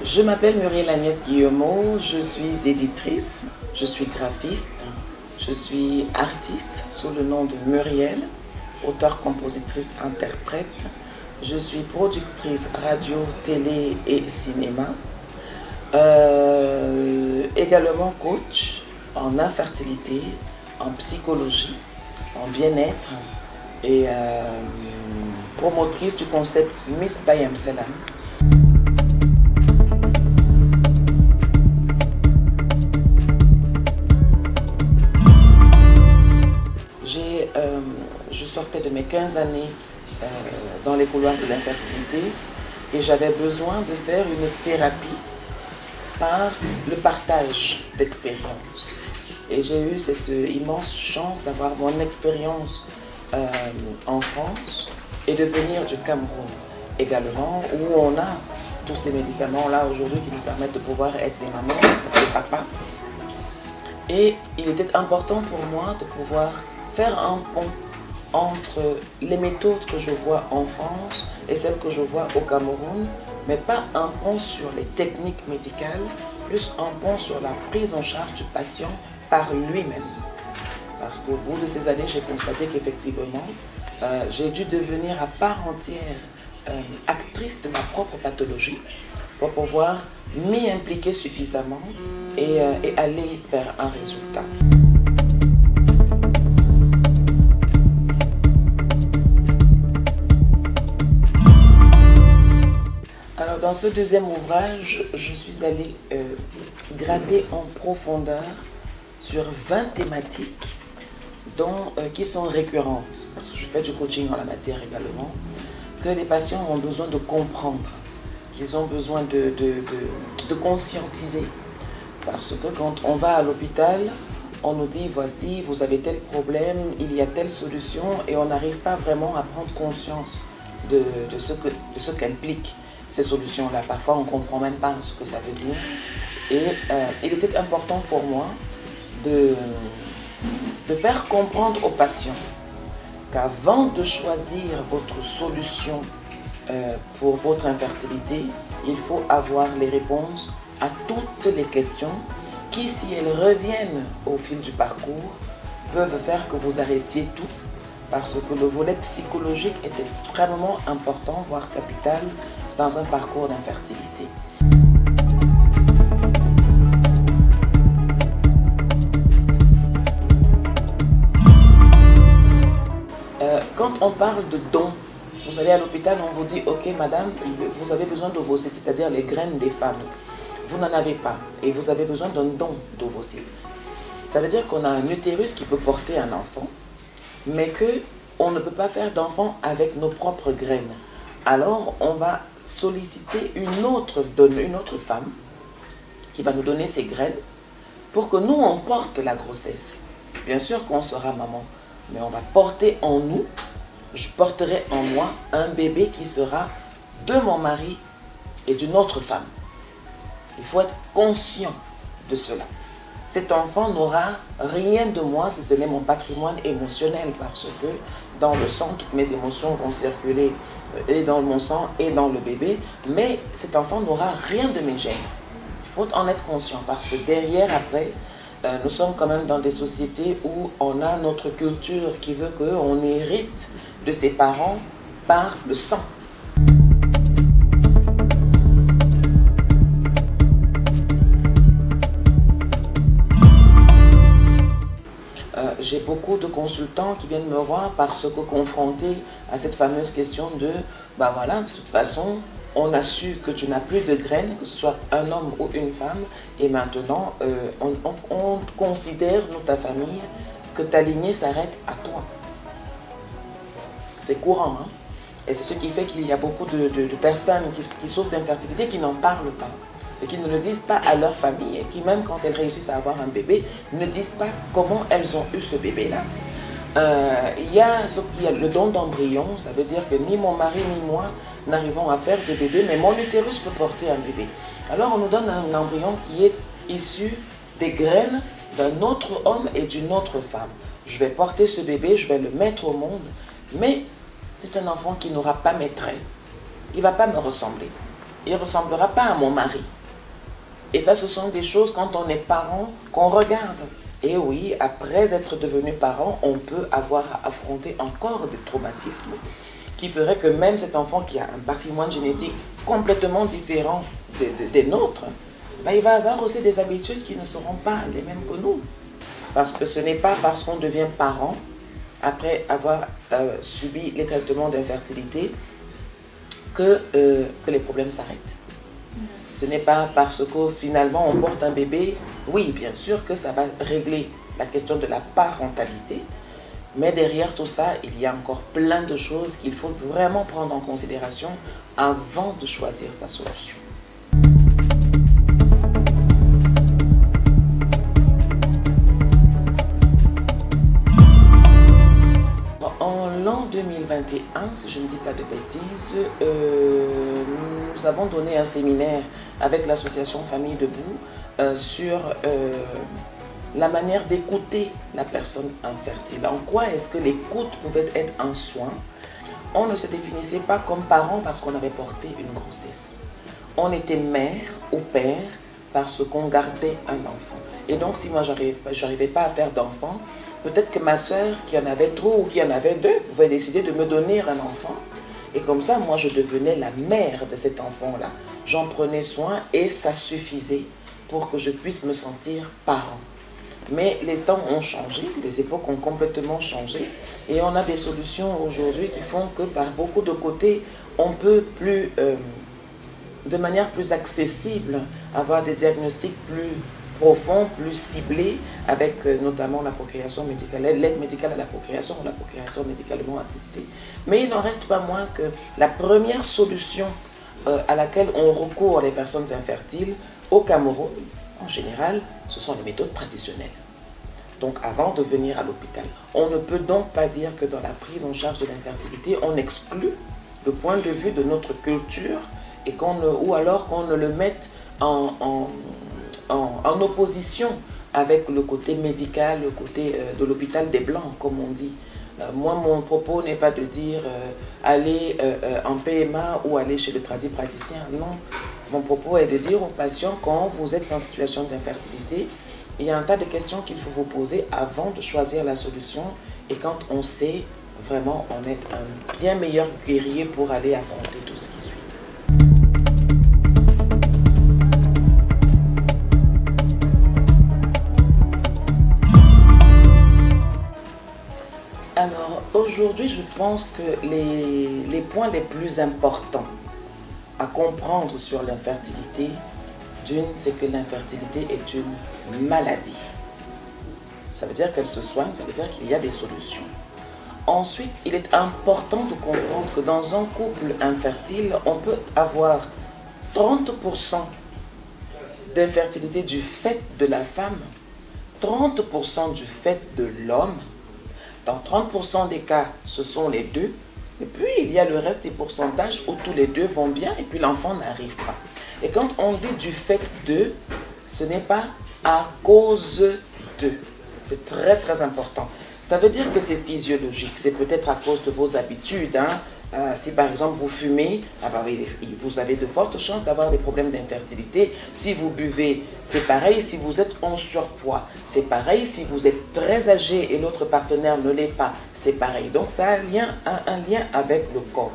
Je m'appelle Muriel Agnès Guillemot, je suis éditrice, je suis graphiste, je suis artiste sous le nom de Muriel, auteure, compositrice, interprète. Je suis productrice radio, télé et cinéma. Également coach en infertilité, en psychologie, en bien-être et promotrice du concept Miss Bayam Salam. Je sortais de mes 15 années dans les couloirs de l'infertilité et j'avais besoin de faire une thérapie par le partage d'expériences. Et j'ai eu cette immense chance d'avoir mon expérience en France et de venir du Cameroun également, où on a tous ces médicaments-là aujourd'hui qui nous permettent de pouvoir être des mamans, des papas. Et il était important pour moi de pouvoir faire un pont entre les méthodes que je vois en France et celles que je vois au Cameroun, mais pas un pont sur les techniques médicales, plus un pont sur la prise en charge du patient par lui-même. Parce qu'au bout de ces années, j'ai constaté qu'effectivement, j'ai dû devenir à part entière actrice de ma propre pathologie pour pouvoir m'y impliquer suffisamment et aller vers un résultat. Alors dans ce deuxième ouvrage, je suis allée gratter en profondeur sur 20 thématiques qui sont récurrentes, parce que je fais du coaching en la matière également, que les patients ont besoin de comprendre, qu'ils ont besoin de conscientiser. Parce que quand on va à l'hôpital, on nous dit voici, vous avez tel problème, il y a telle solution, et on n'arrive pas vraiment à prendre conscience de ce qu'impliquent ces solutions-là. Parfois, on ne comprend même pas ce que ça veut dire. Et il était important pour moi de faire comprendre aux patients qu'avant de choisir votre solution pour votre infertilité, il faut avoir les réponses à toutes les questions qui, si elles reviennent au fil du parcours, peuvent faire que vous arrêtiez tout, parce que le volet psychologique est extrêmement important, voire capital, dans un parcours d'infertilité. Quand on parle de dons, vous allez à l'hôpital, on vous dit « Ok madame, vous avez besoin d'ovocytes, c'est-à-dire les graines des femmes. Vous n'en avez pas et vous avez besoin d'un don d'ovocytes. » Ça veut dire qu'on a un utérus qui peut porter un enfant, mais qu'on ne peut pas faire d'enfant avec nos propres graines. Alors on va solliciter une autre femme qui va nous donner ses graines pour que nous on porte la grossesse. Bien sûr qu'on sera maman, mais on va porter en nous, je porterai en moi un bébé qui sera de mon mari et d'une autre femme. Il faut être conscient de cela. Cet enfant n'aura rien de moi si ce n'est mon patrimoine émotionnel, parce que dans le sang, toutes mes émotions vont circuler et dans mon sang et dans le bébé, mais cet enfant n'aura rien de mes gènes. Il faut en être conscient, parce que derrière, après, nous sommes quand même dans des sociétés où on a notre culture qui veut qu'on hérite de ses parents par le sang. J'ai beaucoup de consultants qui viennent me voir parce que confrontés à cette fameuse question de « bah voilà, de toute façon, on a su que tu n'as plus de graines, que ce soit un homme ou une femme, et maintenant, on considère, nous, ta famille, que ta lignée s'arrête à toi. » C'est courant, hein? Et c'est ce qui fait qu'il y a beaucoup de personnes qui souffrent d'infertilité qui n'en parlent pas et qui ne le disent pas à leur famille, et qui même quand elles réussissent à avoir un bébé, ne disent pas comment elles ont eu ce bébé-là. Il y a le don d'embryon, ça veut dire que ni mon mari ni moi n'arrivons à faire de bébé, mais mon utérus peut porter un bébé. Alors on nous donne un embryon qui est issu des graines d'un autre homme et d'une autre femme. Je vais porter ce bébé, je vais le mettre au monde, mais c'est un enfant qui n'aura pas mes traits. Il ne va pas me ressembler. Il ne ressemblera pas à mon mari. Et ça, ce sont des choses, quand on est parent, qu'on regarde. Et oui, après être devenu parent, on peut avoir à affronter encore des traumatismes qui feraient que même cet enfant qui a un patrimoine génétique complètement différent des nôtres, ben, il va avoir aussi des habitudes qui ne seront pas les mêmes que nous. Parce que ce n'est pas parce qu'on devient parent, après avoir subi les traitements d'infertilité, que les problèmes s'arrêtent. Ce n'est pas parce que finalement on porte un bébé, oui, bien sûr que ça va régler la question de la parentalité, mais derrière tout ça, il y a encore plein de choses qu'il faut vraiment prendre en considération avant de choisir sa solution. En l'an 2021, si je ne dis pas de bêtises, nous avons donné un séminaire avec l'association Famille Debout sur la manière d'écouter la personne infertile. En quoi est-ce que l'écoute pouvait être un soin? On ne se définissait pas comme parent parce qu'on avait porté une grossesse. On était mère ou père parce qu'on gardait un enfant. Et donc, si moi, j'arrivais pas à faire d'enfant, peut-être que ma soeur, qui en avait trop ou qui en avait deux, pouvait décider de me donner un enfant. Et comme ça, moi, je devenais la mère de cet enfant-là. J'en prenais soin et ça suffisait pour que je puisse me sentir parent. Mais les temps ont changé, les époques ont complètement changé et on a des solutions aujourd'hui qui font que par beaucoup de côtés, on peut plus, de manière plus accessible, avoir des diagnostics plus profonds, plus ciblés, avec notamment la procréation médicale, l'aide médicale à la procréation ou la procréation médicalement assistée. Mais il n'en reste pas moins que la première solution à laquelle on recourt les personnes infertiles au Cameroun, en général, ce sont les méthodes traditionnelles. Donc avant de venir à l'hôpital, on ne peut donc pas dire que dans la prise en charge de l'infertilité, on exclut le point de vue de notre culture et ou alors qu'on ne le mette en opposition avec le côté médical, le côté de l'hôpital des Blancs, comme on dit. Moi, mon propos n'est pas de dire aller en PMA ou aller chez le praticien. Non, mon propos est de dire aux patients, quand vous êtes en situation d'infertilité, il y a un tas de questions qu'il faut vous poser avant de choisir la solution. Et quand on sait, vraiment, on est un bien meilleur guerrier pour aller affronter tout ce qui suit. Alors, aujourd'hui, je pense que les points les plus importants à comprendre sur l'infertilité, d'une, c'est que l'infertilité est une maladie. Ça veut dire qu'elle se soigne, ça veut dire qu'il y a des solutions. Ensuite, il est important de comprendre que dans un couple infertile, on peut avoir 30% d'infertilité du fait de la femme, 30% du fait de l'homme. Dans 30% des cas, ce sont les deux. Et puis, il y a le reste des pourcentages où tous les deux vont bien et puis l'enfant n'arrive pas. Et quand on dit du fait de, ce n'est pas à cause de. C'est très, très important. Ça veut dire que c'est physiologique. C'est peut-être à cause de vos habitudes. Si par exemple vous fumez, vous avez de fortes chances d'avoir des problèmes d'infertilité. Si vous buvez, c'est pareil. Si vous êtes en surpoids, c'est pareil. Si vous êtes très âgé et l'autre partenaire ne l'est pas, c'est pareil. Donc ça a un lien avec le corps.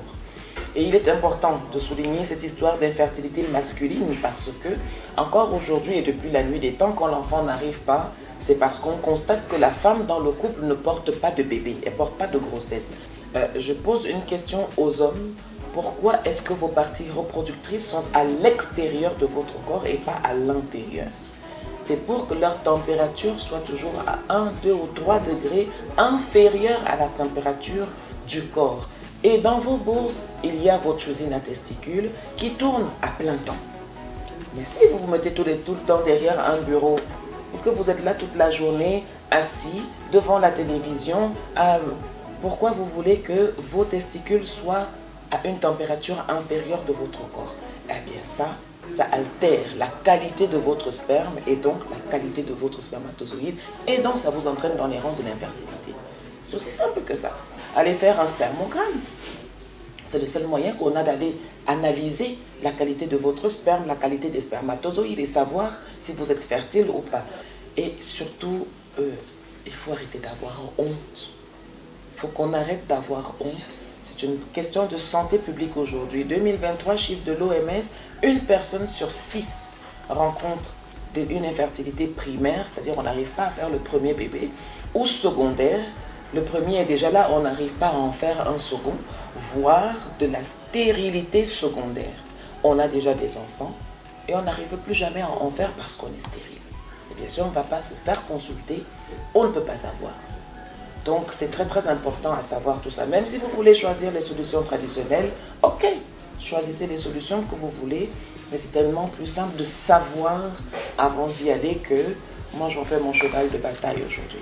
Et il est important de souligner cette histoire d'infertilité masculine parce que, encore aujourd'hui et depuis la nuit des temps, quand l'enfant n'arrive pas, c'est parce qu'on constate que la femme dans le couple ne porte pas de bébé, elle ne porte pas de grossesse. Je pose une question aux hommes. Pourquoi est-ce que vos parties reproductrices sont à l'extérieur de votre corps et pas à l'intérieur? C'est pour que leur température soit toujours à 1, 2 ou 3 degrés inférieure à la température du corps. Et dans vos bourses, il y a votre usine à testicules qui tourne à plein temps. Mais si vous vous mettez tout le temps derrière un bureau et que vous êtes là toute la journée, assis devant la télévision, pourquoi vous voulez que vos testicules soient à une température inférieure de votre corps? Eh bien ça altère la qualité de votre sperme et donc la qualité de votre spermatozoïde et donc ça vous entraîne dans les rangs de l'infertilité. C'est aussi simple que ça. Allez faire un spermogramme. C'est le seul moyen qu'on a d'aller analyser la qualité de votre sperme, la qualité des spermatozoïdes et savoir si vous êtes fertile ou pas. Et surtout, il faut arrêter d'avoir honte. Il faut qu'on arrête d'avoir honte. C'est une question de santé publique aujourd'hui. 2023, chiffre de l'OMS, une personne sur 6 rencontre une infertilité primaire, c'est-à-dire on n'arrive pas à faire le premier bébé, ou secondaire. Le premier est déjà là, on n'arrive pas à en faire un second, voire de la stérilité secondaire. On a déjà des enfants et on n'arrive plus jamais à en faire parce qu'on est stérile. Et bien sûr, on ne va pas se faire consulter, on ne peut pas savoir. Donc, c'est très très important à savoir tout ça. Même si vous voulez choisir les solutions traditionnelles, ok, choisissez les solutions que vous voulez, mais c'est tellement plus simple de savoir avant d'y aller que moi, j'en fais mon cheval de bataille aujourd'hui.